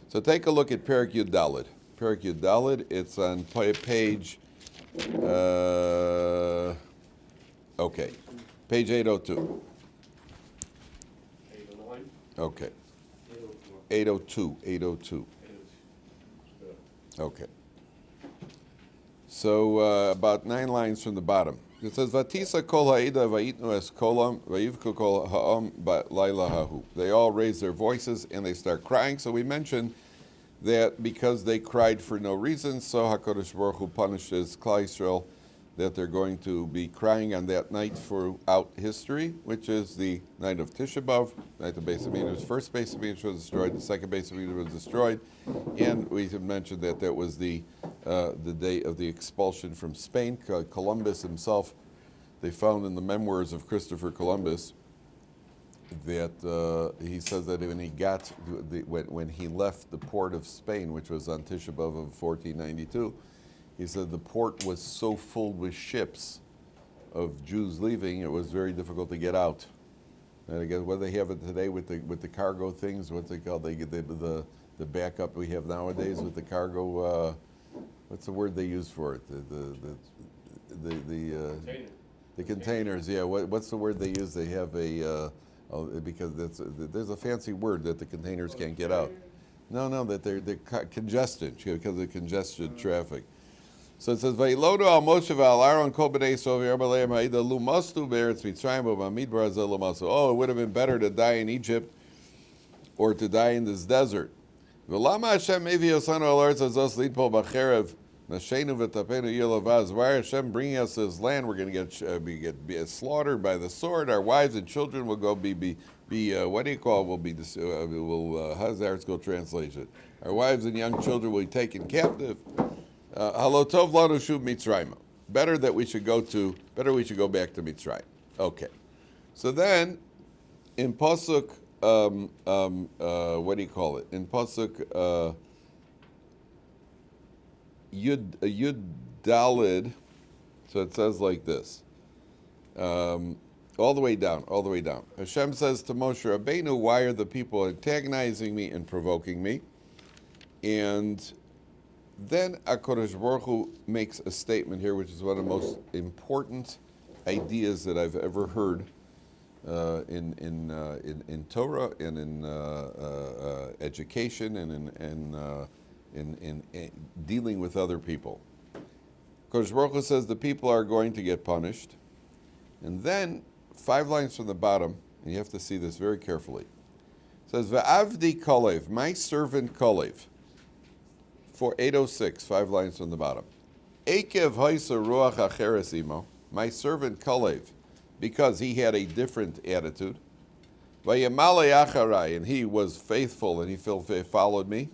So take a look at Perek Yud Daled. Perek Yud Daled, it's on page, page 802. 809? Okay. 804. 802. Okay. So about 9 lines from the bottom. It says, Vatisa kol ha'ida va'itnu es kolam va'yivku kol ha'am ba'layla hahu. They all raise their voices and they start crying. So we mentioned that because they cried for no reason, so HaKadosh Baruch Hu punishes Klal Yisrael that they're going to be crying on that night throughout history, which is the night of Tisha B'Av, night of Beis Hamikdash. First Beis Hamikdash was destroyed, the second Beis Hamikdash was destroyed, and we had mentioned that that was the day of the expulsion from Spain. Columbus himself, they found in the memoirs of Christopher Columbus that he says that when he got when he left the port of Spain, which was on Tisha B'Av of 1492. He said the port was so full with ships of Jews leaving, it was very difficult to get out. And again, what they have it today with the cargo things, what's it called? They get the backup we have nowadays with the cargo. What's the word they use for it? The containers. Yeah. What's the word they use? They have because there's a fancy word that the containers can't get out. No, that they're congested because of congested traffic. So it says, "Vayilodu al Moshe v'al Aaron kol b'nei Yisrael v'yarba leim ha'ida lu mastu be'eretz Mitzrayim v'bamidbar hazeh lo mastu." Oh, it would have been better to die in Egypt or to die in this desert. V'lama Hashem mevi osanu al aretz hazos lidpol b'cherev nashenu v'tapenu yilavaz. Why is Hashem bringing us to this land? We're going to get slaughtered by the sword. Our wives and children will go be what do you call it? How's the article translation? Our wives and young children will be taken captive. Halotov lanu shuv Mitzrayim. Better we should go back to Mitzrayim. Okay. So then, in pasuk, what do you call it? In pasuk Yud Daled, so it says like this. All the way down. Hashem says to Moshe Rabbeinu, "Why are the people antagonizing me and provoking me?" And then HaKadosh Baruch Hu makes a statement here, which is one of the most important ideas that I've ever heard in Torah and in education and in dealing with other people. HaKadosh Baruch Hu says the people are going to get punished. And then, 5 lines from the bottom, and you have to see this very carefully. It says, "V'avdi kolev," my servant kolev. For 806, 5 lines from the bottom. Ekev haisa ruach acheres imo, my servant Kalev, because he had a different attitude. Vayamale acharai, and he was faithful and he followed me.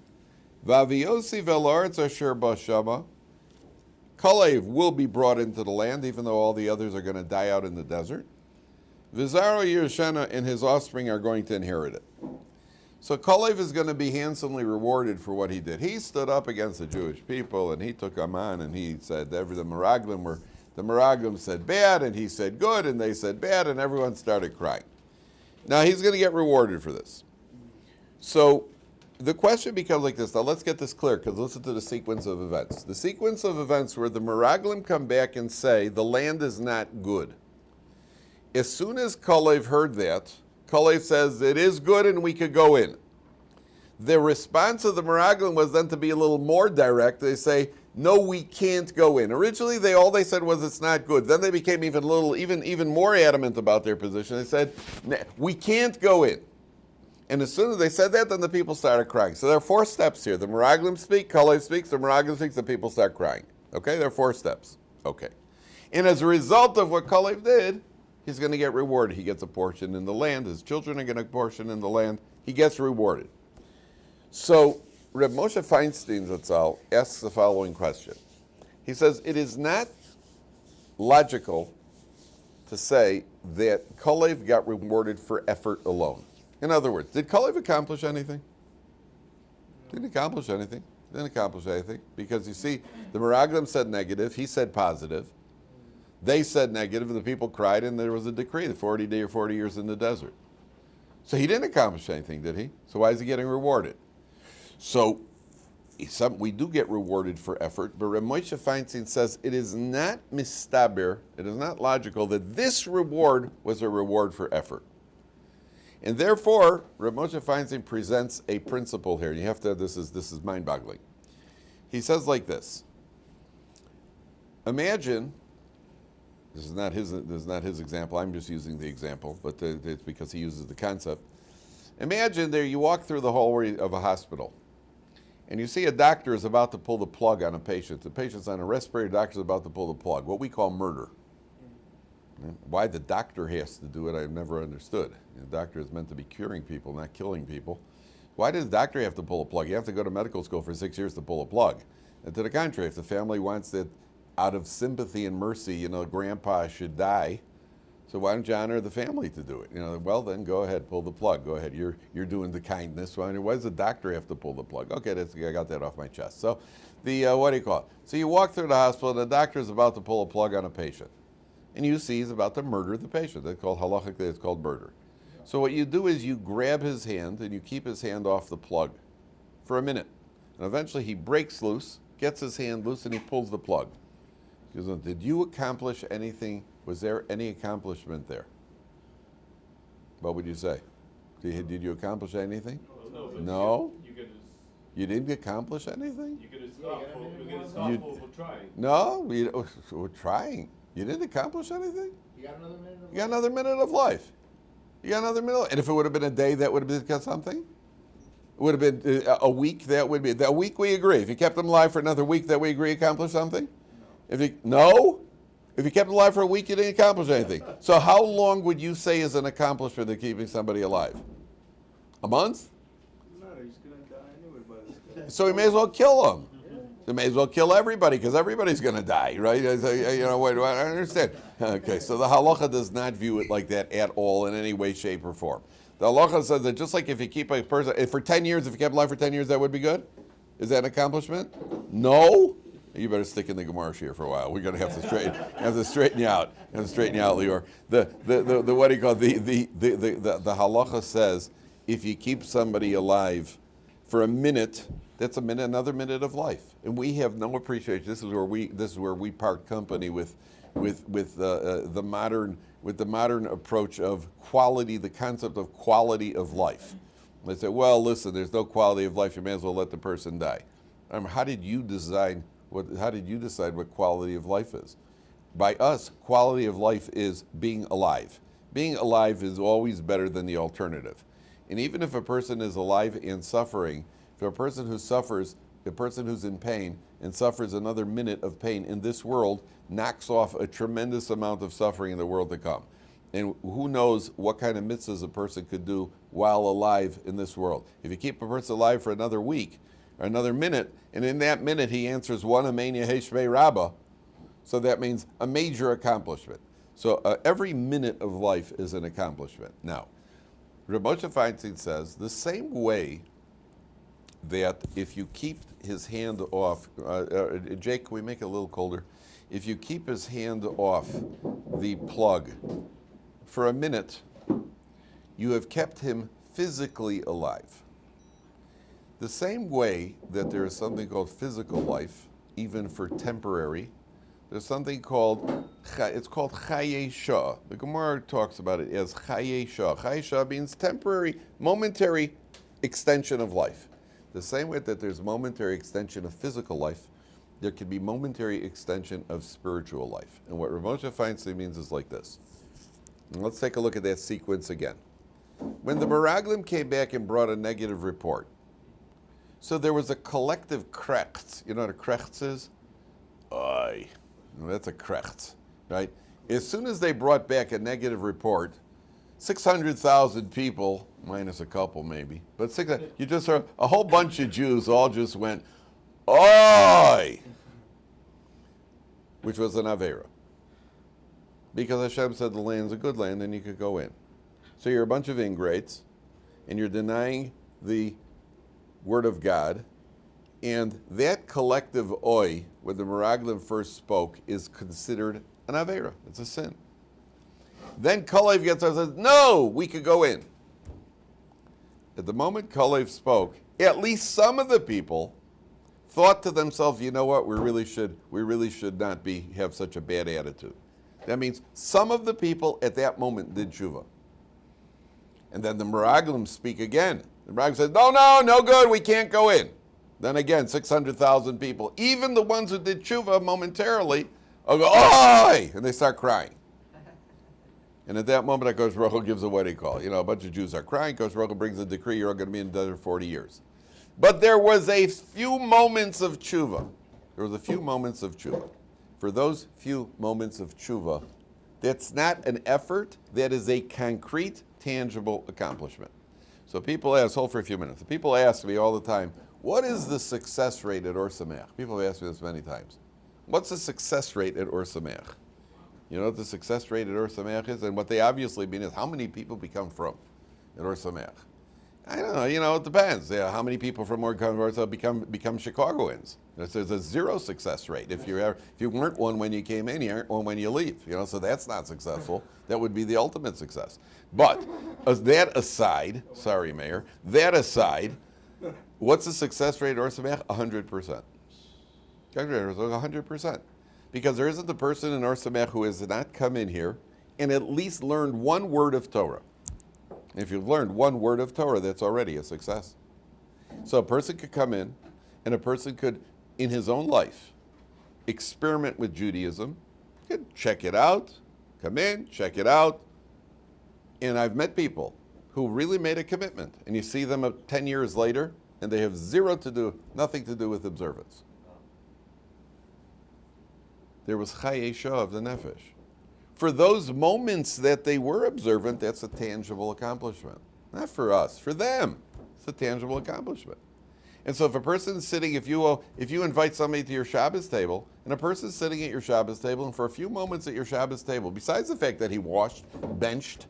Vaviosi velarz asher bashama, Kalev will be brought into the land, even though all the others are going to die out in the desert. Vizaro Yershana and his offspring are going to inherit it. So Kalev is going to be handsomely rewarded for what he did. He stood up against the Jewish people, and he took them on, and he said the Meraglim said bad, and he said good, and they said bad, and everyone started crying. Now he's going to get rewarded for this. So the question becomes like this. Now let's get this clear, because listen to the sequence of events. The sequence of events where the Meraglim come back and say the land is not good. As soon as Kalev heard that, Kalev says, it is good and we could go in. The response of the Meraglim was then to be a little more direct. They say, no, we can't go in. Originally, all they said was it's not good. Then they became even more adamant about their position. They said, we can't go in. And as soon as they said that, then the people started crying. So there are 4 steps here. The Meraglim speak, Kalev speaks, the Meraglim speaks, the people start crying. Okay, there are 4 steps. Okay. And as a result of what Kalev did, he's going to get rewarded. He gets a portion in the land. His children are going to get a portion in the land. He gets rewarded. So Reb Moshe Feinstein Zatzal asks the following question. He says, it is not logical to say that Kalev got rewarded for effort alone. In other words, did Kalev accomplish anything? Didn't accomplish anything. Didn't accomplish anything. Because you see, the Meraglim said negative. He said positive. They said negative, and the people cried, and there was a decree, the 40 years in the desert. So he didn't accomplish anything, did he? So why is he getting rewarded? So we do get rewarded for effort, but Reb Moshe Feinstein says it is not mistaber, it is not logical that this reward was a reward for effort. And therefore, Reb Moshe Feinstein presents a principle here. You have to, this is mind-boggling. He says like this. Imagine, this is not his example, I'm just using the example, but it's because he uses the concept. Imagine there you walk through the hallway of a hospital, and you see a doctor is about to pull the plug on a patient. The patient's on a respirator, the doctor's about to pull the plug, what we call murder. Why the doctor has to do it, I've never understood. The doctor is meant to be curing people, not killing people. Why does the doctor have to pull a plug? You have to go to medical school for 6 years to pull a plug. And to the contrary, if the family wants that out of sympathy and mercy, grandpa should die, so why don't you honor the family to do it? Well then go ahead, pull the plug. Go ahead, you're doing the kindness. Why does the doctor have to pull the plug? Okay, I got that off my chest. So what do you call it? So you walk through the hospital and the doctor is about to pull a plug on a patient. And you see he's about to murder the patient. That's called, halachically, it's called murder. So what you do is you grab his hand and you keep his hand off the plug for a minute. And eventually he breaks loose, gets his hand loose, and he pulls the plug. He goes, did you accomplish anything? Was there any accomplishment there? What would you say? Did you accomplish anything? No? You didn't accomplish anything? You could have stopped for trying. No, we're trying. You didn't accomplish anything? You got another minute of life? You got another minute of life. You got another minute. And if it would have been a day, that would have been something? It would have been a week, that would be. A week we agree. If you kept them alive for another week, that we agree accomplished something? No. If you kept them alive for a week, you didn't accomplish anything. So how long would you say is an accomplishment of keeping somebody alive? A month? No, he's going to die anyway by this time. So we may as well kill him. You may as well kill everybody because everybody's going to die, right? Wait, I understand. Okay, so the halacha does not view it like that at all in any way, shape, or form. The halacha says that just like if you keep a person, for 10 years, if you kept alive for 10 years, that would be good? Is that an accomplishment? No? You better stick in the Gemara here for a while. We're going to have to straighten you out. Lior. The what do you call it? The halacha says if you keep somebody alive for a minute, that's another minute of life, and we have no appreciation. This is where we part company with the modern approach of quality, the concept of quality of life. They say, well, listen, there's no quality of life. You may as well let the person die. How did you decide what quality of life is? By us, quality of life is being alive. Being alive is always better than the alternative. And even if a person is alive and suffering, if a person who suffers, a person who's in pain and suffers another minute of pain in this world, knocks off a tremendous amount of suffering in the world to come. And who knows what kind of mitzvahs a person could do while alive in this world. If you keep a person alive for another week or another minute, and in that minute he answers one Amen Yehei Shmei Rabbah, so that means a major accomplishment. So every minute of life is an accomplishment. Now, Reb Moshe Feinstein says the same way that if you keep his hand off, Jake, can we make it a little colder? If you keep his hand off the plug for a minute, you have kept him physically alive. The same way that there is something called physical life, even for temporary, there's something called, it's called Chaye Shah. The Gemara talks about it as Chaye Shah. Chaye Shah means temporary, momentary extension of life. The same way that there's momentary extension of physical life, there can be momentary extension of spiritual life. And what Rav Moshe Feinstein means is like this. And let's take a look at that sequence again. When the Meraglim came back and brought a negative report, so there was a collective krechts. You know what a krechts is? Oy. That's a krechts, right? As soon as they brought back a negative report, 600,000 people, minus a couple maybe, but you just saw a whole bunch of Jews all just went, oy, which was an Avera. Because Hashem said the land's a good land and you could go in. So you're a bunch of ingrates and you're denying the word of God, and that collective oy, when the Meraglim first spoke, is considered an Avera. It's a sin. Then Kalev gets up and says, no, we could go in. At the moment Kalev spoke, at least some of the people thought to themselves, you know what, we really should not have such a bad attitude. That means some of the people at that moment did tshuva. And then the Meraglim speak again. The Meraglim says, no good, we can't go in. Then again, 600,000 people, even the ones who did tshuva momentarily, will go, oi! And they start crying. And at that moment, Kodesh Baruch Hu gives a wedding call. A bunch of Jews are crying. Kodesh Baruch Hu brings a decree, you're all going to be in the desert 40 years. But there was a few moments of tshuva. For those few moments of tshuva, that's not an effort, that is a concrete, tangible accomplishment. So people ask, hold for a few minutes. People ask me all the time, what is the success rate at Ohr Somayach? People have asked me this many times. What's the success rate at Ohr Somayach? You know what the success rate at Ohr Somayach is? And what they obviously mean is how many people become from at Ohr Somayach. I don't know, it depends. How many people from Ohr Somayach become Chicagoans? There's a zero success rate. If you weren't one when you came in, you aren't one when you leave. So that's not successful. That would be the ultimate success. But that aside, sorry, Mayor, what's the success rate at Ohr Somayach? 100%. 100%. Because there isn't a person in Ohr Somayach who has not come in here and at least learned one word of Torah. If you've learned one word of Torah, that's already a success. So a person could come in and a person could, in his own life, experiment with Judaism, could check it out, come in, check it out. And I've met people who really made a commitment. And you see them 10 years later and they have nothing to do with observance. There was Chayei Shah of the Nefesh. For those moments that they were observant, that's a tangible accomplishment. Not for us, for them. It's a tangible accomplishment. And so if a person's sitting, if you invite somebody to your Shabbos table, and a person's sitting at your Shabbos table, and for a few moments at your Shabbos table, besides the fact that he washed, benched,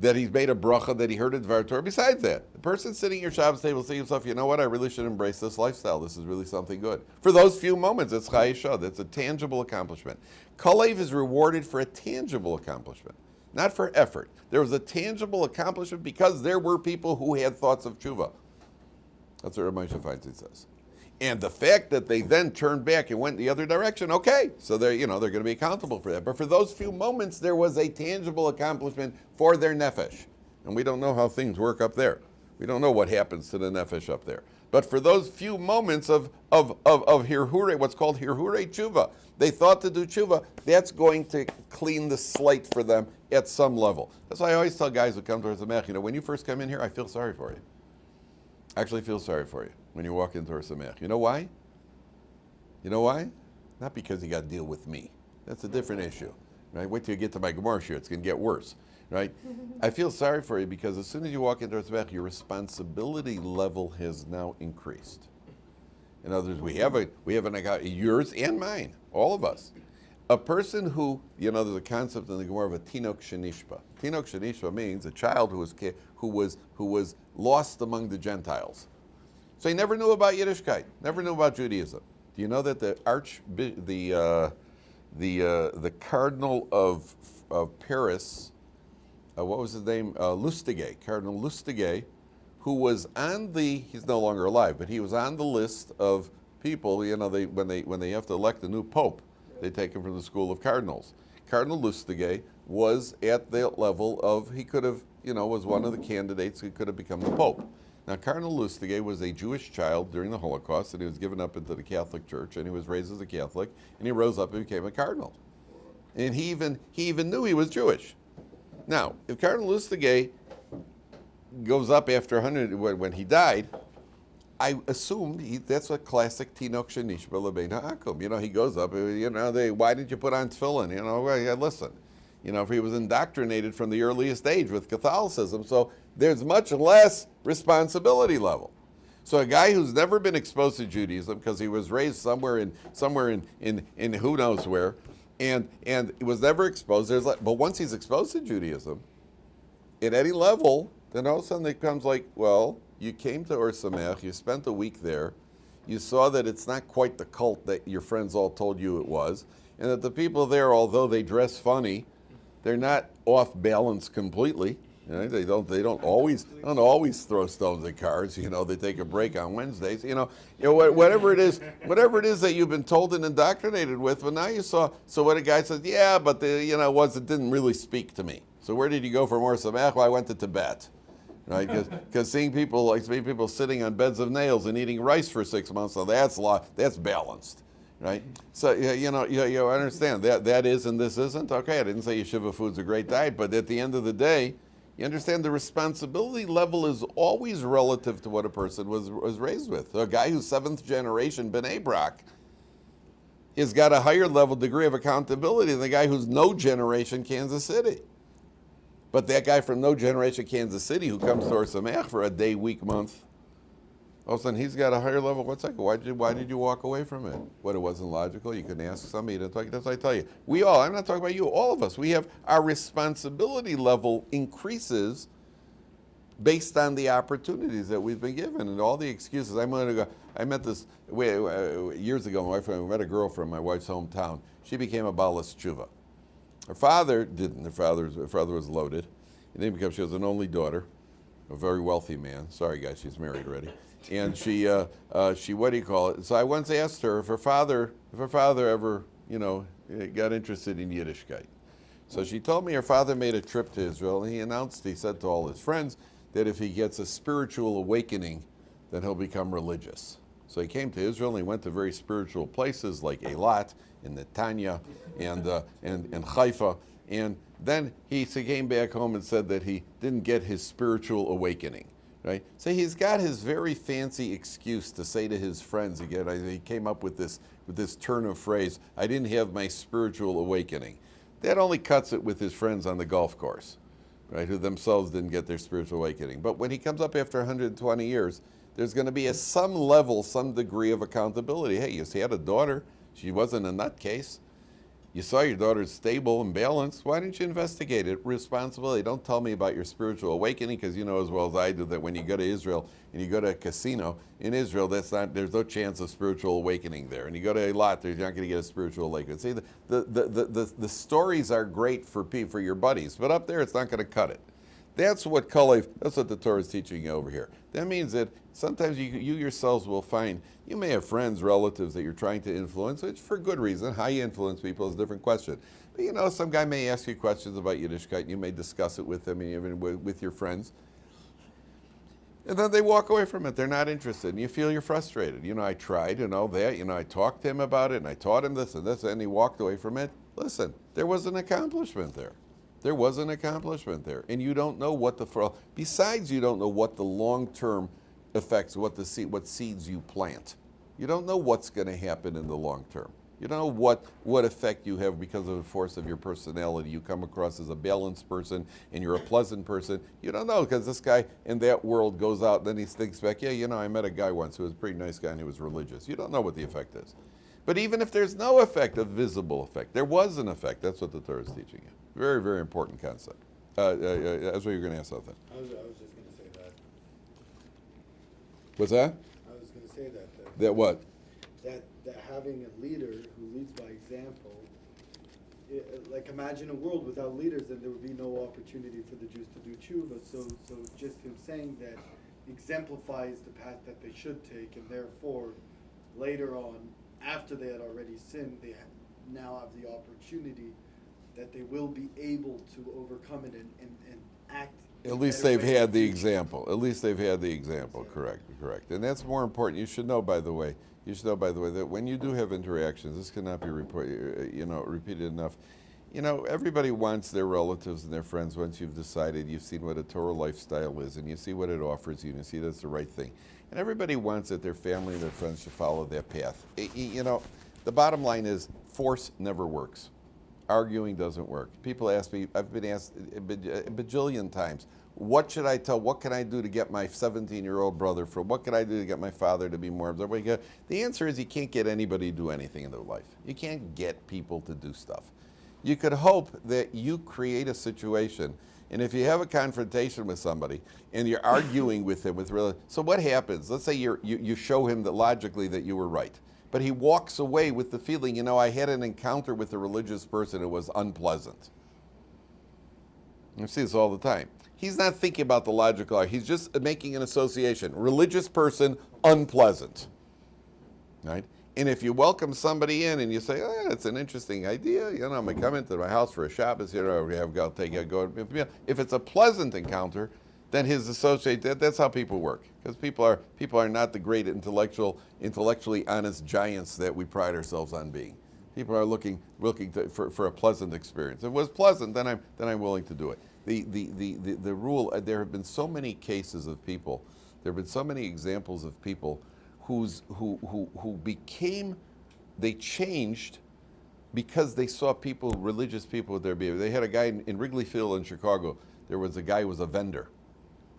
that he's made a bracha, that he heard a Dvar Torah, besides that, the person sitting at your Shabbos table saying to himself, you know what, I really should embrace this lifestyle. This is really something good. For those few moments, it's Chayei Shah. That's a tangible accomplishment. Kalev is rewarded for a tangible accomplishment, not for effort. There was a tangible accomplishment because there were people who had thoughts of tshuva. That's what Rabbi Feinstein says. And the fact that they then turned back and went the other direction, okay, so they're going to be accountable for that. But for those few moments, there was a tangible accomplishment for their nefesh. And we don't know how things work up there. We don't know what happens to the nefesh up there. But for those few moments of hirhure, what's called hirhure tshuva, they thought to do tshuva, that's going to clean the slate for them at some level. That's why I always tell guys who come to Ohr Somayach, when you first come in here, I feel sorry for you. I actually feel sorry for you when you walk into Ohr Somayach. You know why? Not because you got to deal with me. That's a different issue. Right? Wait till you get to my Gemara shir, it's going to get worse. Right? I feel sorry for you because as soon as you walk into Ohr Somayach, your responsibility level has now increased. In other words, we have yours and mine, all of us. A person who, there's a concept in the Gemara of a tinok shenishba. Tinok shenishba means a child who was lost among the Gentiles. So he never knew about Yiddishkeit, never knew about Judaism. Do you know that the cardinal of Paris, what was his name? Lustiger, Cardinal Lustiger, who was he's no longer alive, but he was on the list of people. When they have to elect a new pope, they take him from the school of cardinals. Cardinal Lustiger was at that level of, he could have, was one of the candidates who could have become the pope. Now, Cardinal Lustiger was a Jewish child during the Holocaust, and he was given up into the Catholic Church, and he was raised as a Catholic, and he rose up and became a cardinal. And he even knew he was Jewish. Now, if Cardinal Lustiger goes up after 100, when he died, I assumed that's a classic Tinok Shenishba Lebein Ha'akum. He goes up, why did you put on tefillin? Listen, if he was indoctrinated from the earliest age with Catholicism, so there's much less responsibility level. So a guy who's never been exposed to Judaism because he was raised somewhere in who knows where, and was never exposed. But once he's exposed to Judaism, at any level, then all of a sudden it becomes like, well, you came to Ohr Somayach, you spent a week there, you saw that it's not quite the cult that your friends all told you it was, and that the people there, although they dress funny, they're not off balance completely. You know, they don't always throw stones at cars. You know, they take a break on Wednesdays. Whatever it is that you've been told and indoctrinated with. But now you saw. So what a guy says, yeah, but it didn't really speak to me. So where did you go for Ohr Somayach? Well, I went to Tibet, right? Because seeing people sitting on beds of nails and eating rice for 6 months, so that's balanced. Right, so you understand that is and this isn't. Okay, I didn't say yeshiva food's a great diet, but at the end of the day, you understand the responsibility level is always relative to what a person was raised with. So a guy who's 7th generation B'nai Brak has got a higher level degree of accountability than the guy who's no generation Kansas City. But that guy from no generation Kansas City who comes to Ohr Somayach for a day, week, month, all of a sudden he's got a higher level. What's that? Why did you walk away from it? What, it wasn't logical? You can ask somebody to talk. That's what I tell you. I'm not talking about you, all of us. We have our responsibility level increases based on the opportunities that we've been given and all the excuses. I met this years ago. My wife, I met a girl from my wife's hometown. She became a balas tshuva. Her father didn't. Her father was loaded. It didn't because she was an only daughter, a very wealthy man. Sorry, guys, she's married already. And she what do you call it? So I once asked her if her father ever, got interested in Yiddishkeit. So she told me her father made a trip to Israel, and he said to all his friends that if he gets a spiritual awakening, then he'll become religious. So he came to Israel, and he went to very spiritual places like Eilat and Netanya and Haifa, and then he came back home and said that he didn't get his spiritual awakening. Right? So he's got his very fancy excuse to say to his friends again. He came up with this turn of phrase, I didn't have my spiritual awakening. That only cuts it with his friends on the golf course, right? Who themselves didn't get their spiritual awakening. But when he comes up after 120 years, there's going to be some degree of accountability. Hey, you had a daughter. She wasn't a nutcase. You saw your daughter's stable and balanced. Why didn't you investigate it? Responsibility. Don't tell me about your spiritual awakening, because you know as well as I do that when you go to Israel and you go to a casino in Israel, there's no chance of spiritual awakening there. And you go to Eilat, you're not going to get a spiritual awakening. See, the stories are great for your buddies, but up there it's not going to cut it. That's what the Torah is teaching you over here. That means that sometimes you yourselves will find, you may have friends, relatives that you're trying to influence, which for good reason. How you influence people is a different question. But some guy may ask you questions about Yiddishkeit, and you may discuss it with them, even with your friends. And then they walk away from it. They're not interested, and you feel you're frustrated. I tried and all that. I talked to him about it, and I taught him this and this, and he walked away from it. Listen, there was an accomplishment there. There was an accomplishment there, and you don't know besides you don't know what the long-term effects, what seeds you plant. You don't know what's going to happen in the long term. You don't know what effect you have because of the force of your personality. You come across as a balanced person and you're a pleasant person. You don't know, because this guy in that world goes out and then he thinks back, I met a guy once who was a pretty nice guy and he was religious. You don't know what the effect is. But even if there's no effect, a visible effect, there was an effect. That's what the Torah is teaching you. Very, very important concept. That's what you're going to ask something. I was just going to say that. What's that? I was going to say that. That what? That having a leader who leads by example, like imagine a world without leaders, then there would be no opportunity for the Jews to do tshuva. So just him saying that exemplifies the path that they should take, and therefore later on, after they had already sinned, they now have the opportunity that they will be able to overcome it and act. At least they've had the example. At least they've had the example. Correct. And that's more important. You should know, by the way, that when you do have interactions, this cannot be repeated enough. Everybody wants their relatives and their friends, once you've decided, you've seen what a Torah lifestyle is, and you see what it offers you, and you see that's the right thing. And everybody wants that their family and their friends should follow that path. The bottom line is force never works. Arguing doesn't work. People ask me, I've been asked a bajillion times, what should I tell, what can I do to get my 17-year-old brother from, what can I do to get my father to be more observant? The answer is you can't get anybody to do anything in their life. You can't get people to do stuff. You could hope that you create a situation, and if you have a confrontation with somebody and you're arguing with him, so what happens? Let's say you show him that logically that you were right. But he walks away with the feeling, I had an encounter with a religious person, it was unpleasant. You see this all the time. He's not thinking about the logical. He's just making an association. Religious person, unpleasant. Right? And if you welcome somebody in and you say, oh, it's an interesting idea, I'm going to come into my house for a Shabbos, go. If it's a pleasant encounter, then his associate, that's how people work. Because people are not the great intellectually honest giants that we pride ourselves on being. People are looking for a pleasant experience. If it was pleasant, then I'm willing to do it. The rule, there have been so many cases of people, there have been so many examples of people who changed because they saw religious people with their behavior. They had a guy in Wrigley Field in Chicago. There was a guy who was a vendor.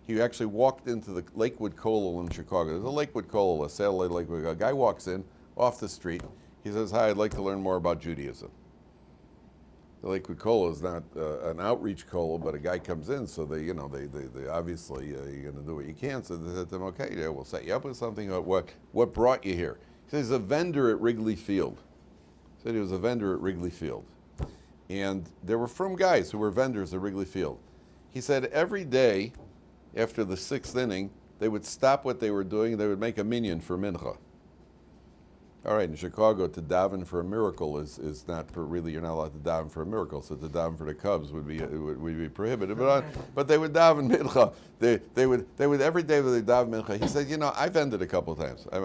He actually walked into the Lakewood Kollel in Chicago. There's a Lakewood Kollel, a satellite Lakewood. A guy walks in off the street. He says, "Hi, I'd like to learn more about Judaism." The Lakewood Kollel is not an outreach kollel, but a guy comes in, so they obviously you're going to do what you can. So they said to him, "Okay, yeah, we'll set you up with something. What brought you here?" He says, "He's a vendor at Wrigley Field." He said he was a vendor at Wrigley Field, and there were frum guys who were vendors at Wrigley Field. He said every day, after the sixth inning, they would stop what they were doing and they would make a minion for mincha. All right, in Chicago, to daven for a miracle is not really, you're not allowed to daven for a miracle, so to daven for the Cubs would be prohibited. But they would daven mincha. They would every day they daven mincha. He said, I've vended a couple of times. I've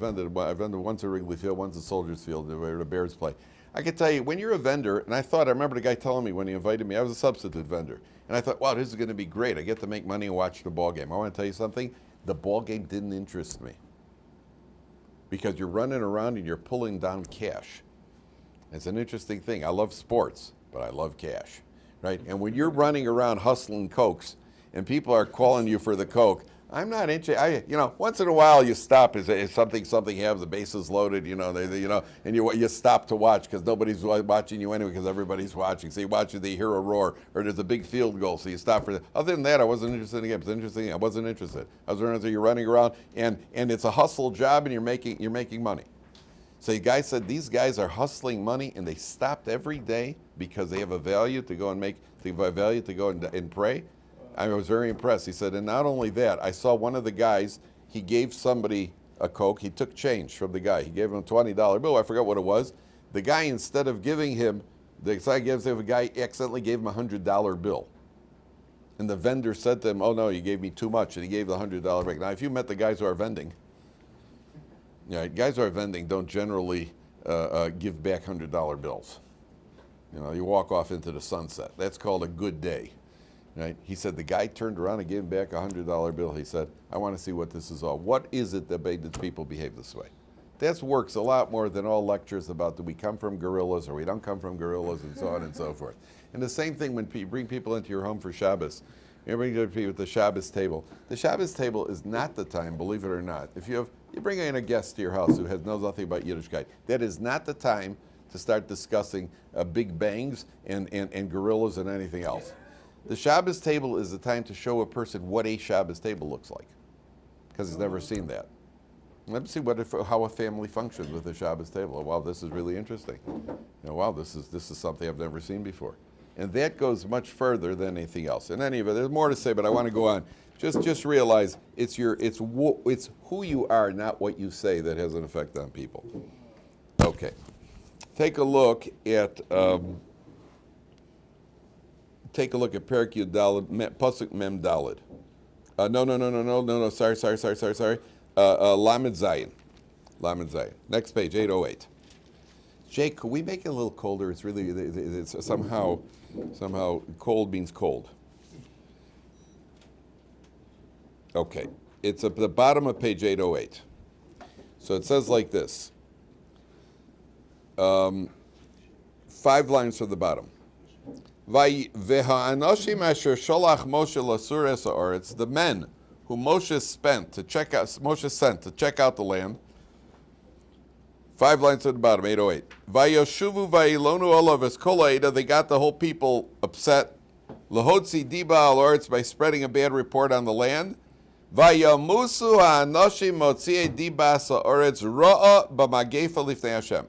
vended once at Wrigley Field, once at Soldiers Field, where the Bears play. I can tell you, when you're a vendor, and I remember the guy telling me when he invited me, I was a substitute vendor, and I thought, wow, this is going to be great. I get to make money and watch the ball game. I want to tell you something, the ball game didn't interest me because you're running around and you're pulling down cash. It's an interesting thing. I love sports, but I love cash, right? And when you're running around hustling Cokes and people are calling you for the Coke, I'm not interested. Once in a while you stop. Is something you have the bases loaded? And you stop to watch because nobody's watching you anyway because everybody's watching. So you watch it, they hear a roar, or there's a big field goal, so you stop for that. Other than that, I wasn't interested in the game. It's interesting. I wasn't interested. I was interested. You're running around, and it's a hustle job, and you're making money. So the guy said these guys are hustling money, and they stopped every day because they have a value to go and and pray. I was very impressed. He said, and not only that, I saw one of the guys, he gave somebody a Coke. He took change from the guy. He gave him a $20 bill. I forgot what it was. The guy, instead of giving him, the guy accidentally gave him a $100 bill. And the vendor said to him, "Oh, no, you gave me too much." And he gave the $100 back. Now, if you met the guys who are vending, guys who are vending don't generally give back $100 bills. You walk off into the sunset. That's called a good day. Right? He said the guy turned around and gave him back a $100 bill. He said, "I want to see what this is all. What is it that made the people behave this way?" That works a lot more than all lectures about do we come from gorillas or we don't come from gorillas and so on and so forth. And the same thing when you bring people into your home for Shabbos. You bring people at the Shabbos table. The Shabbos table is not the time, believe it or not. If you bring in a guest to your house who knows nothing about Yiddishkeit, that is not the time to start discussing big bangs and gorillas and anything else. The Shabbos table is the time to show a person what a Shabbos table looks like, because he's never seen that. Let's see how a family functions with a Shabbos table. Oh, wow, this is really interesting. Wow, this is something I've never seen before, and that goes much further than anything else. In any event, there's more to say, but I want to go on. Just realize it's who you are, not what you say, that has an effect on people. Okay, take a look at. Take a look at Perek Yud Daled, Pasuk Mem Daled. No. Sorry. Lamed Zayin. Next page, 808. Jake, could we make it a little colder? It's somehow cold means cold. Okay, it's at the bottom of page 808. So it says like this. 5 lines from the bottom. It's the men who Moshe sent to check out the land. 5 lines to the bottom, 808. Vayoshuvu vayilonu olav kol they got the whole people upset. Lahotzi diba al oretz, by spreading a bad report on the land. Vayamusu ha'anoshim motziei diba sa'oretz ra'a b'magefa lifnei Hashem.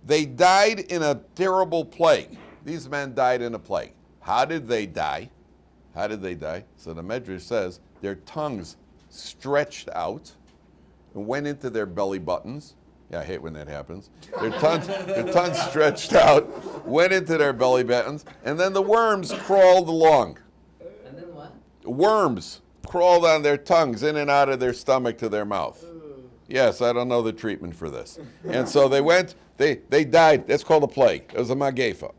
They died in a terrible plague. These men died in a plague. How did they die? How did they die? So the Medrash says their tongues stretched out and went into their belly buttons. Yeah, I hate when that happens. Their tongues stretched out, went into their belly buttons, and then the worms crawled along. And then what? Worms crawled on their tongues in and out of their stomach to their mouth. Yes, I don't know the treatment for this. And so they died. That's called a plague. It was a magefa.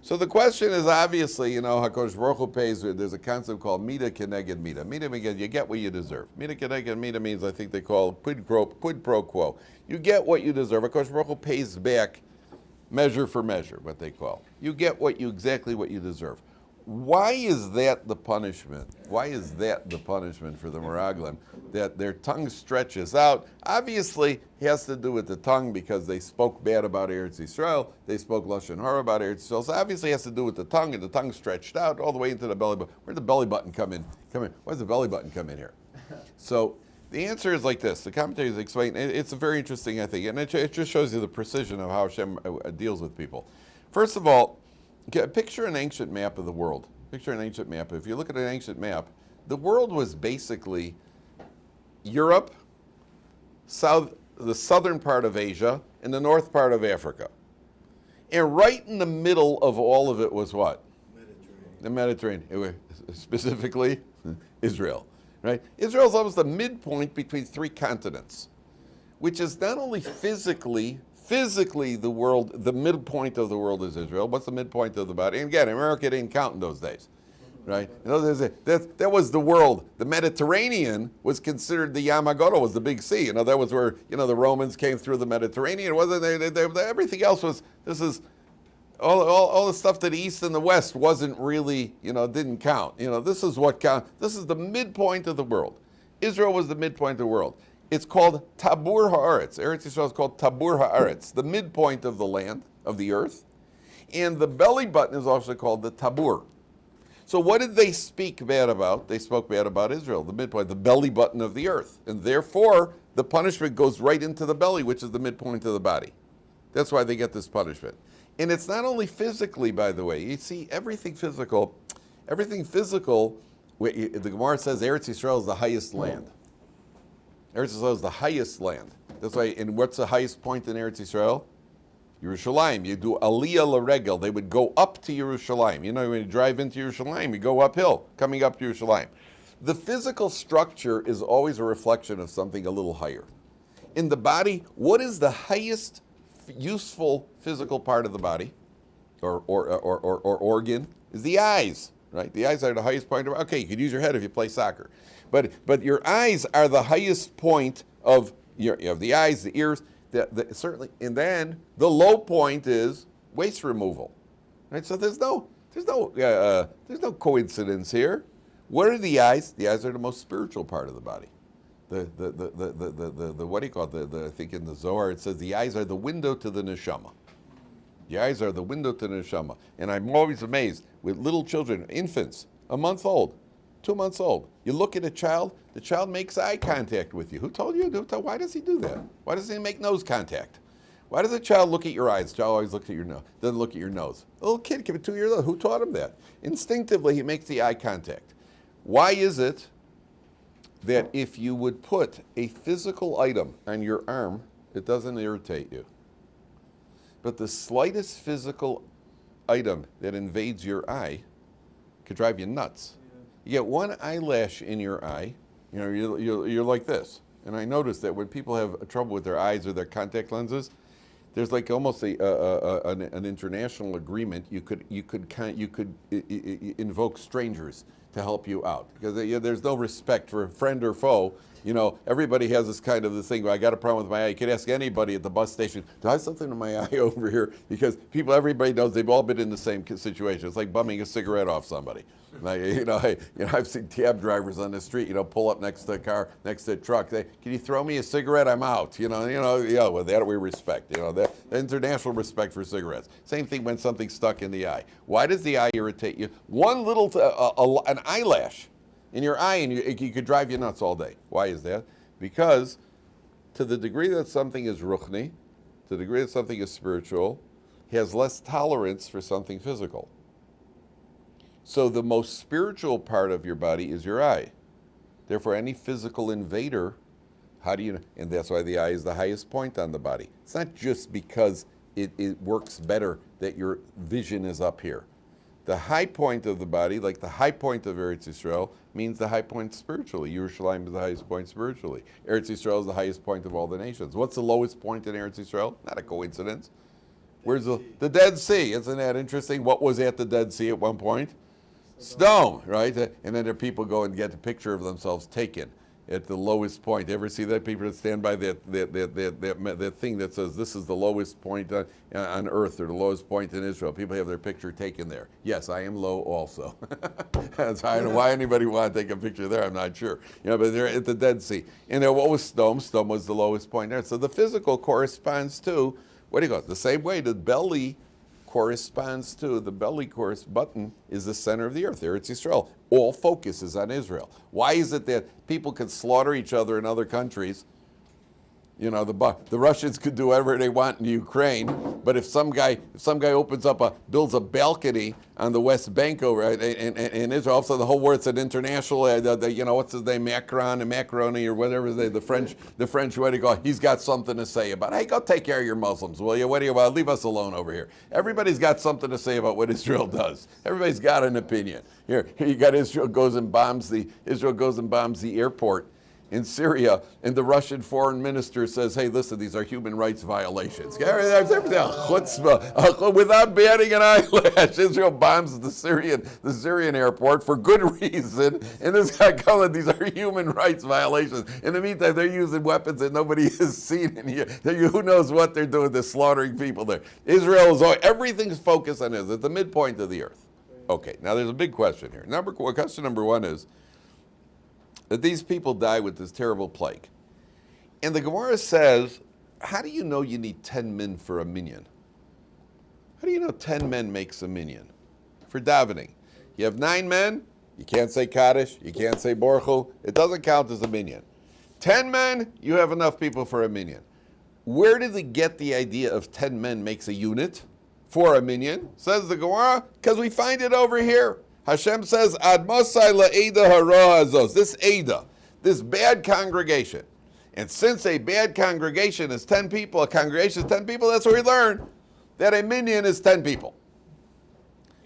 So the question is obviously, HaKadosh Baruch Hu pays, there's a concept called mida keneged mida. Mida means you get what you deserve. Mida keneged mida means, I think they call it quid pro quo. You get what you deserve. HaKadosh Baruch Hu pays back measure for measure, what they call. You get exactly what you deserve. Why is that the punishment? Why is that the punishment for the Meraglim? That their tongue stretches out. Obviously, it has to do with the tongue because they spoke bad about Eretz Yisrael. They spoke Lashon Hara about Eretz Yisrael. So obviously it has to do with the tongue, and the tongue stretched out all the way into the belly button. Where'd the belly button come in? Why does the belly button come in here? So the answer is like this. The commentators explain, it's a very interesting, I think, and it just shows you the precision of how Hashem deals with people. First of all, picture an ancient map of the world. Picture an ancient map. If you look at an ancient map, the world was basically Europe, the southern part of Asia, and the north part of Africa. And right in the middle of all of it was what? The Mediterranean. It was specifically Israel. Right? Israel is almost the midpoint between three continents, which is not only physically the world, the midpoint of the world is Israel. What's the midpoint of the body? And again, America didn't count in those days, right? That was the world. The Mediterranean was considered the Yamagoro, was the big sea. That was where, the Romans came through the Mediterranean. It wasn't, everything else was, this is, all the stuff to the east and the west wasn't really, didn't count. This is what counts. This is the midpoint of the world. Israel was the midpoint of the world. It's called Tabur Haaretz. Eretz Yisrael is called Tabur Haaretz, the midpoint of the land, of the earth. And the belly button is also called the Tabur. So what did they speak bad about? They spoke bad about Israel, the midpoint, the belly button of the earth. And therefore, the punishment goes right into the belly, which is the midpoint of the body. That's why they get this punishment. And it's not only physically, by the way. You see, everything physical, the Gemara says Eretz Yisrael is the highest land. Eretz Yisrael is the highest land. That's why, and what's the highest point in Eretz Yisrael? Yerushalayim. You do Aliyah L'Regel. They would go up to Yerushalayim. When you drive into Yerushalayim, you go uphill, coming up to Yerushalayim. The physical structure is always a reflection of something a little higher. In the body, what is the highest useful physical part of the body, or organ, is the eyes, right? The eyes are the highest point. Okay, you could use your head if you play soccer. But your eyes are the highest point of the eyes, the ears, certainly, and then the low point is waste removal, right? So there's no coincidence here. What are the eyes? The eyes are the most spiritual part of the body. The what do you call it? I think in the Zohar it says the eyes are the window to the neshama. The eyes are the window to the neshama, and I'm always amazed with little children, infants, a month old. 2 months old. You look at a child, the child makes eye contact with you. Who told you? Why does he do that? Why doesn't he make nose contact? Why does a child look at your eyes? The child always looks at your nose, doesn't look at your nose. A little kid, 2 years old, who taught him that? Instinctively, he makes the eye contact. Why is it that if you would put a physical item on your arm, it doesn't irritate you? But the slightest physical item that invades your eye could drive you nuts. You get one eyelash in your eye, you're like this. And I noticed that when people have trouble with their eyes or their contact lenses, there's like almost an international agreement. You could invoke strangers to help you out because there's no respect for friend or foe. Everybody has this kind of this thing. I got a problem with my eye. You could ask anybody at the bus station. Do I have something in my eye over here? Because everybody knows they've all been in the same situation. It's like bumming a cigarette off somebody. Like, I've seen cab drivers on the street, pull up next to a car, next to a truck. They, can you throw me a cigarette? I'm out. Well, that we respect. The international respect for cigarettes. Same thing when something's stuck in the eye. Why does the eye irritate you? One little, an eyelash in your eye, and you could drive you nuts all day. Why is that? Because to the degree that something is ruchni, to the degree that something is spiritual, he has less tolerance for something physical. So the most spiritual part of your body is your eye. Therefore, any physical invader, how do you know? And that's why the eye is the highest point on the body. It's not just because it works better that your vision is up here. The high point of the body, like the high point of Eretz Yisrael, means the high point spiritually. Yerushalayim is the highest point spiritually. Eretz Yisrael is the highest point of all the nations. What's the lowest point in Eretz Yisrael? Not a coincidence. Where's the Dead Sea? Isn't that interesting? What was at the Dead Sea at one point? Stone, right? And then there are people go and get a picture of themselves taken at the lowest point. Ever see that? People that stand by that thing that says this is the lowest point on earth or the lowest point in Israel. People have their picture taken there. Yes, I am low also. That's I don't know why anybody want to take a picture there. I'm not sure. But they're at the Dead Sea. And what was Stone? Stone was the lowest point there. So the physical corresponds to, what do you go? The same way the belly corresponds to, the belly button is the center of the earth. Eretz Yisrael. All focus is on Israel. Why is it that people can slaughter each other in other countries? The Russians could do whatever they want in Ukraine, but if some guy builds a balcony on the West Bank over in Israel, all of a sudden the whole world, it's an international, what's his name, Macron and Macaroni or whatever, the French, what do you call it? He's got something to say about, hey, go take care of your Muslims, will you? What do you want? Leave us alone over here. Everybody's got something to say about what Israel does. Everybody's got an opinion. Here you got Israel goes and bombs the airport in Syria, and the Russian foreign minister says, hey, listen, these are human rights violations. Without batting an eyelash, Israel bombs the Syrian airport for good reason, and this guy calling these are human rights violations. In the meantime, they're using weapons that nobody has seen in here. Who knows what they're doing? They're slaughtering people there. Israel everything's focused on Israel. It's the midpoint of the earth. Okay, now there's a big question here. Question number one is, that these people die with this terrible plague. And the Gemara says, how do you know you need 10 men for a minion? How do you know 10 men makes a minion? For davening. You have 9 men, you can't say Kaddish, you can't say Borchu, it doesn't count as a minion. 10 men, you have enough people for a minion. Where did they get the idea of 10 men makes a unit for a minion? Says the Gemara, because we find it over here. Hashem says, Ad Mosai la'eda hara azos. This Ada, this bad congregation. And since a bad congregation is 10 people, a congregation is 10 people, that's what we learn, that a minion is 10 people.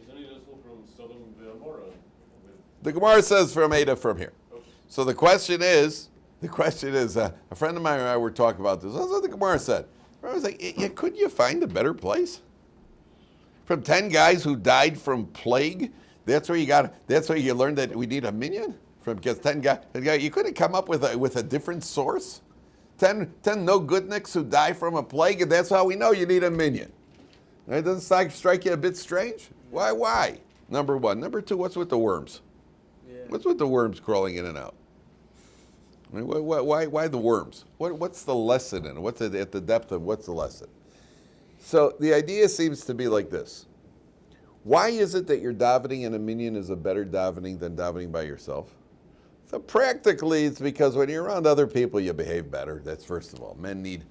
Isn't it also from Sodom and Gomorrah? The Gemara says from Ada from here. Okay. So the question is, a friend of mine and I were talking about this. That's what the Gemara said. I was like, yeah, couldn't you find a better place? From 10 guys who died from plague, that's where you learned that we need a minion? Because 10 guys, you couldn't come up with a different source? 10 no goodniks who die from a plague, and that's how we know you need a minion. Right? Doesn't it strike you a bit strange? Why? Number one. Number two, what's with the worms? Yeah. What's with the worms crawling in and out? I mean, why the worms? What's the lesson in it? At the depth of what's the lesson? So the idea seems to be like this. Why is it that your davening in a minion is a better davening than davening by yourself? So practically, it's because when you're around other people, you behave better. That's first of all. Men need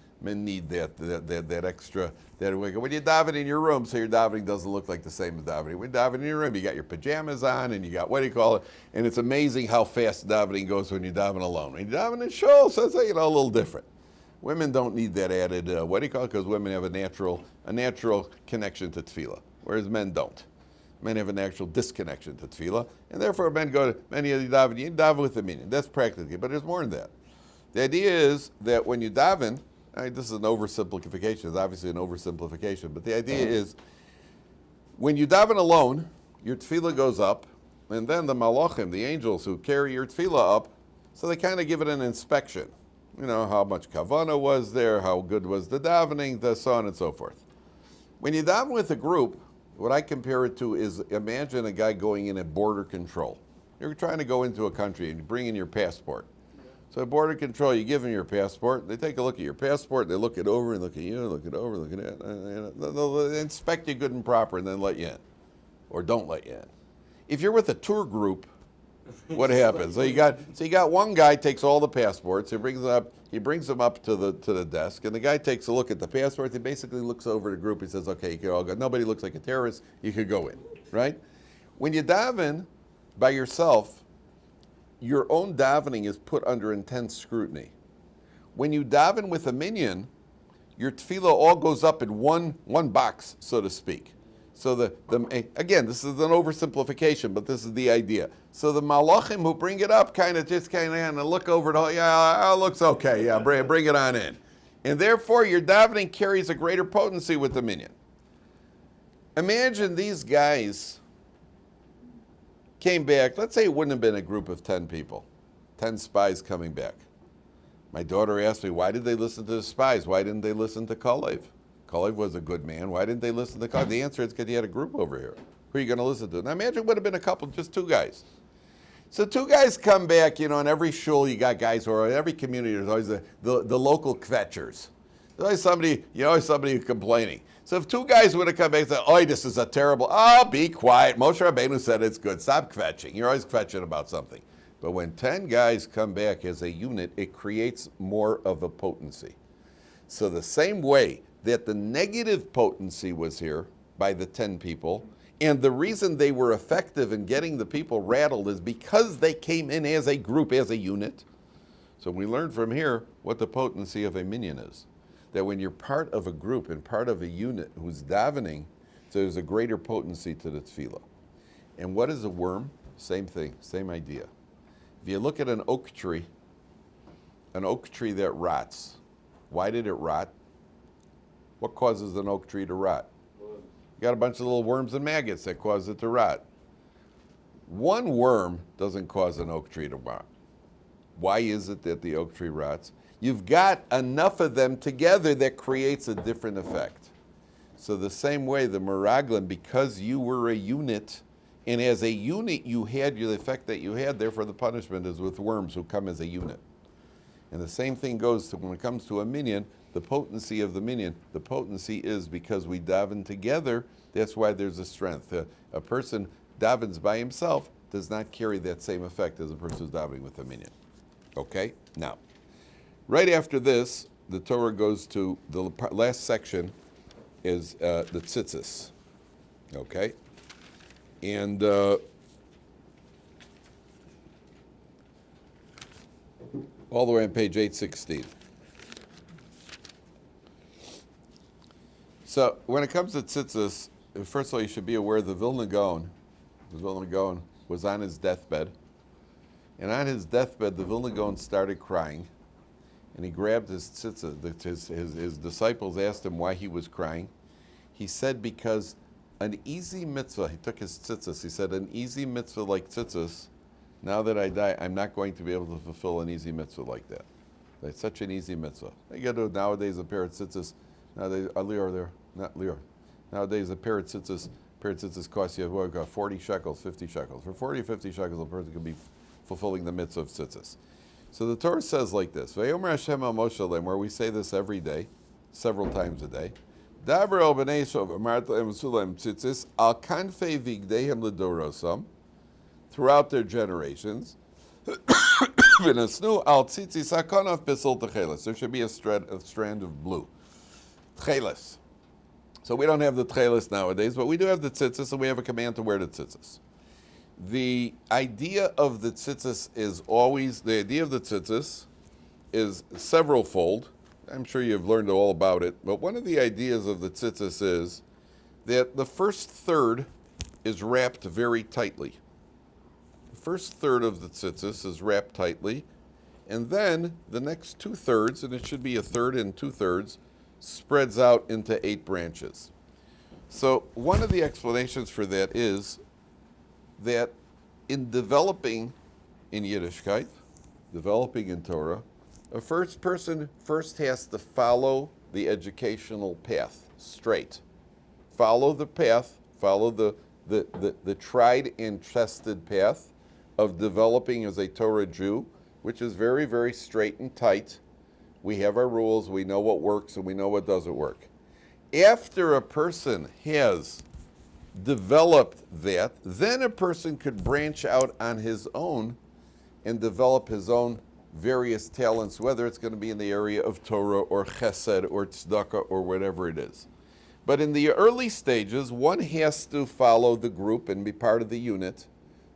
that extra. When you daven in your room, so your davening doesn't look like the same as davening. When you daven in your room, you got your pajamas on, and you got and it's amazing how fast davening goes when you daven alone. When you daven in shul, so it's a little different. Women don't need that added. Because women have a natural connection to tefillah, whereas men don't. Men have an actual disconnection to tefillah, and therefore men you daven with the minion. That's practically, but there's more than that. The idea is that when you daven, this is an oversimplification, it's obviously an oversimplification, but the idea is when you daven alone, your tefillah goes up, and then the malachim, the angels who carry your tefillah up, so they kind of give it an inspection. How much kavanah was there, how good was the davening, so on and so forth. When you daven with a group, what I compare it to is imagine a guy going in at border control. You're trying to go into a country and you bring in your passport. So at border control, you give them your passport. They take a look at your passport. They look it over and look at you, look it over, look at it. They'll inspect you good and proper and then let you in, or don't let you in. If you're with a tour group, what happens? So you got one guy takes all the passports. He brings them up to the desk, and the guy takes a look at the passports. He basically looks over the group. He says, "Okay, you can all go. Nobody looks like a terrorist. You could go in, right?" When you daven by yourself, your own davening is put under intense scrutiny. When you daven with a minion, your tefillah all goes up in one box, so to speak. So again, this is an oversimplification, but this is the idea. So the malachim who bring it up kind of look over it, yeah, it looks okay, yeah, bring it on in. And therefore, your davening carries a greater potency with the minion. Imagine these guys came back, let's say it wouldn't have been a group of 10 people, 10 spies coming back. My daughter asked me, why did they listen to the spies? Why didn't they listen to Kalev? Kalev was a good man. Why didn't they listen to Kalev? The answer is because he had a group over here. Who are you going to listen to? Now imagine it would have been a couple, just 2 guys. So 2 guys come back, in every shul you got guys, or in every community there's always the local kvetchers. There's always somebody complaining. So if 2 guys would have come back and said, "Oh, this is a terrible," be quiet. Moshe Rabbeinu said it's good. Stop kvetching. You're always kvetching about something. But when 10 guys come back as a unit, it creates more of a potency. So the same way that the negative potency was here by the 10 people, and the reason they were effective in getting the people rattled is because they came in as a group, as a unit. So we learned from here what the potency of a minion is. That when you're part of a group and part of a unit who's davening, so there's a greater potency to the tefillah. And what is a worm? Same thing, same idea. If you look at an oak tree that rots, why did it rot? What causes an oak tree to rot? You got a bunch of little worms and maggots that cause it to rot. One worm doesn't cause an oak tree to rot. Why is it that the oak tree rots? You've got enough of them together that creates a different effect. So the same way, the meraglim, because you were a unit, and as a unit you had the effect that you had, therefore the punishment is with worms who come as a unit. And the same thing goes to when it comes to a minion, the potency of the minion. The potency is because we daven together, that's why there's a strength. A person davens by himself does not carry that same effect as a person who's davening with a minion. Okay? Now, right after this, the Torah goes to the last section is the tzitzis. Okay? And all the way on page 816. So when it comes to tzitzis, first of all, you should be aware the Vilna Gaon was on his deathbed. And on his deathbed, the Vilna Gaon started crying. And he grabbed his tzitzis. His disciples asked him why he was crying. He said, because an easy mitzvah, he took his tzitzis, he said, an easy mitzvah like tzitzis, now that I die, I'm not going to be able to fulfill an easy mitzvah like that. It's such an easy mitzvah. You got to do nowadays a pair of tzitzis. Nowadays, nowadays a pair of tzitzis costs you 40 shekels, 50 shekels. For 40 or 50 shekels, a person could be fulfilling the mitzvah of tzitzis. So the Torah says like this, Vayomer Hashem al Moshe Lem, where we say this every day, several times a day. Daber el b'nei Yisrael v'amarta lem sulam tzitzis al kanfei vigdeihem l'dorosam, throughout their generations. V'nasnu al tzitzis hakonav pisil techeles. There should be a strand of blue. Tcheles. So we don't have the tcheles nowadays, but we do have the tzitzis, and we have a command to wear the tzitzis. The idea of the tzitzis is several-fold. I'm sure you've learned all about it, but one of the ideas of the tzitzis is that the first third is wrapped very tightly. The first third of the tzitzis is wrapped tightly, and then the next 2/3, and it should be 1/3 and 2/3, spreads out into 8 branches. So one of the explanations for that is that in developing in Yiddishkeit, developing in Torah, a person first has to follow the educational path straight. Follow the path, follow the tried and tested path of developing as a Torah Jew, which is very, very straight and tight. We have our rules, we know what works and we know what doesn't work. After a person has developed that, then a person could branch out on his own and develop his own various talents, whether it's going to be in the area of Torah or Chesed or Tzedakah or whatever it is. But in the early stages, one has to follow the group and be part of the unit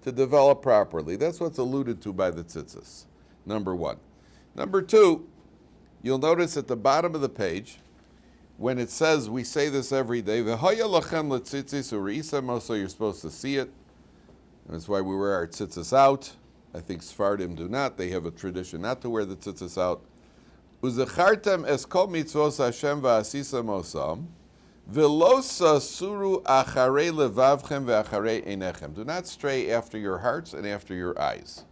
to develop properly. That's what's alluded to by the tzitzis, number one. Number two, you'll notice at the bottom of the page, when it says, we say this every day, "V'haya lachem letzitzis u'reisam," so you're supposed to see it. That's why we wear our tzitzis out. I think Sephardim do not. They have a tradition not to wear the tzitzis out. U'zechartem es kol mitzvos Hashem v'asisam osam, v'lo suru acharei levavchem v'acharei einechem. Do not stray after your hearts and after your eyes.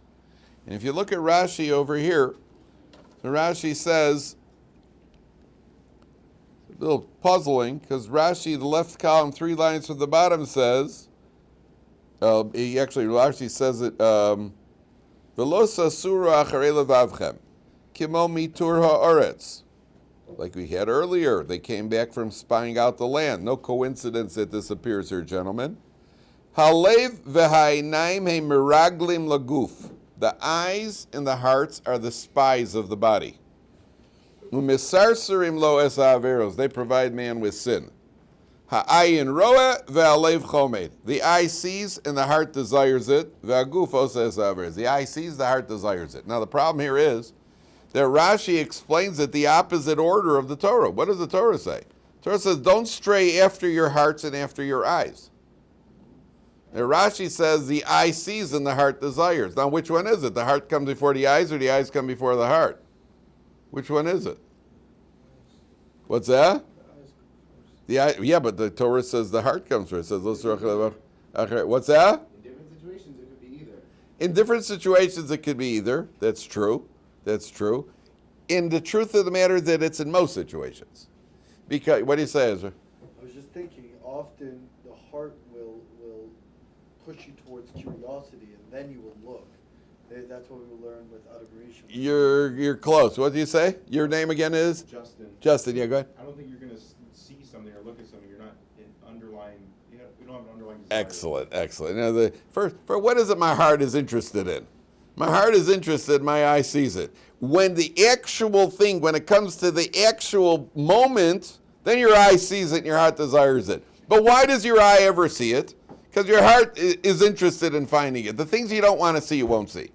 And if you look at Rashi over here, so Rashi says, a little puzzling, because Rashi, the left column, 3 lines from the bottom, says, Rashi says it, Velosa sura acharei levavchem, kimo mitur ha'oretz. Like we had earlier, they came back from spying out the land. No coincidence that this appears here, gentlemen. Halev v'ha'inaim he miraglim laguf. The eyes and the hearts are the spies of the body. Umisarsarim lo es ha'averos. They provide man with sin. Ha'ayin roa ve'alev chomed. The eye sees and the heart desires it. Ve'aguf osa es ha'averos. The eye sees, the heart desires it. Now the problem here is that Rashi explains it the opposite order of the Torah. What does the Torah say? The Torah says, don't stray after your hearts and after your eyes. Now Rashi says the eye sees and the heart desires. Now which one is it? The heart comes before the eyes or the eyes come before the heart? Which one is it? What's that? The eye, yeah, but the Torah says the heart comes first. It says, what's that? In different situations, it could be either. In different situations, it could be either. That's true. That's true. In the truth of the matter, that it's in most situations. Because what do you say, Ezra? I was just thinking, often the heart will push you towards curiosity, and then you will look. That's what we will learn with admiration. You're close. What do you say? Your name again is? Justin. Justin, yeah, go ahead. I don't think you're going to see something or look at something. You're not in underlying. We don't have an underlying desire. Excellent. Now, for what is it my heart is interested in? My heart is interested, my eye sees it. When the actual thing, when it comes to the actual moment, then your eye sees it and your heart desires it. But why does your eye ever see it? Because your heart is interested in finding it. The things you don't want to see, you won't see.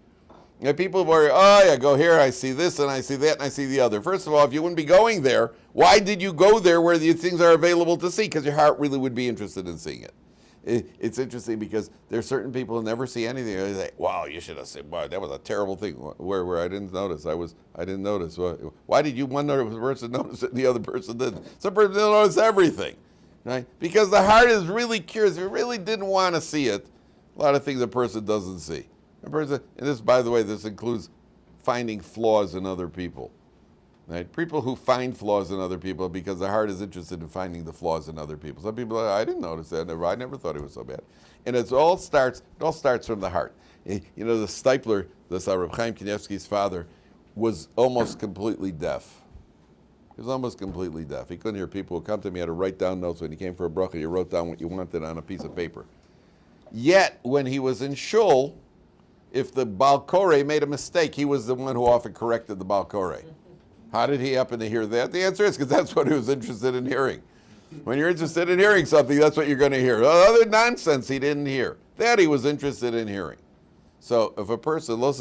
You know, people worry, go here, I see this, and I see that, and I see the other. First of all, if you wouldn't be going there, why did you go there where these things are available to see? Because your heart really would be interested in seeing it. It's interesting because there are certain people who never see anything. They say, wow, you should have said, wow, that was a terrible thing. Where I didn't notice. I didn't notice. Why did you one person notice it and the other person didn't? Some person didn't notice everything. Right? Because the heart is really curious. If you really didn't want to see it, a lot of things a person doesn't see. A person, and this, by the way, this includes finding flaws in other people. Right? People who find flaws in other people because the heart is interested in finding the flaws in other people. Some people are, I didn't notice that. I never thought it was so bad. And it all starts from the heart. You know, the Stipler, Rabbi Chaim Kanievsky's father, was almost completely deaf. He was almost completely deaf. He couldn't hear people who come to him. He had to write down notes. When he came for a bracha, you wrote down what you wanted on a piece of paper. Yet, when he was in shul, if the Baal Koreh made a mistake, he was the one who often corrected the Baal Koreh. How did he happen to hear that? The answer is because that's what he was interested in hearing. When you're interested in hearing something, that's what you're going to hear. Other nonsense he didn't hear. That he was interested in hearing. So if a person, this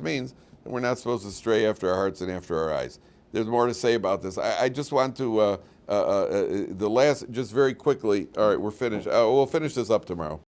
means that we're not supposed to stray after our hearts and after our eyes. There's more to say about this. I just want to, just very quickly, all right, we're finished. We'll finish this up tomorrow.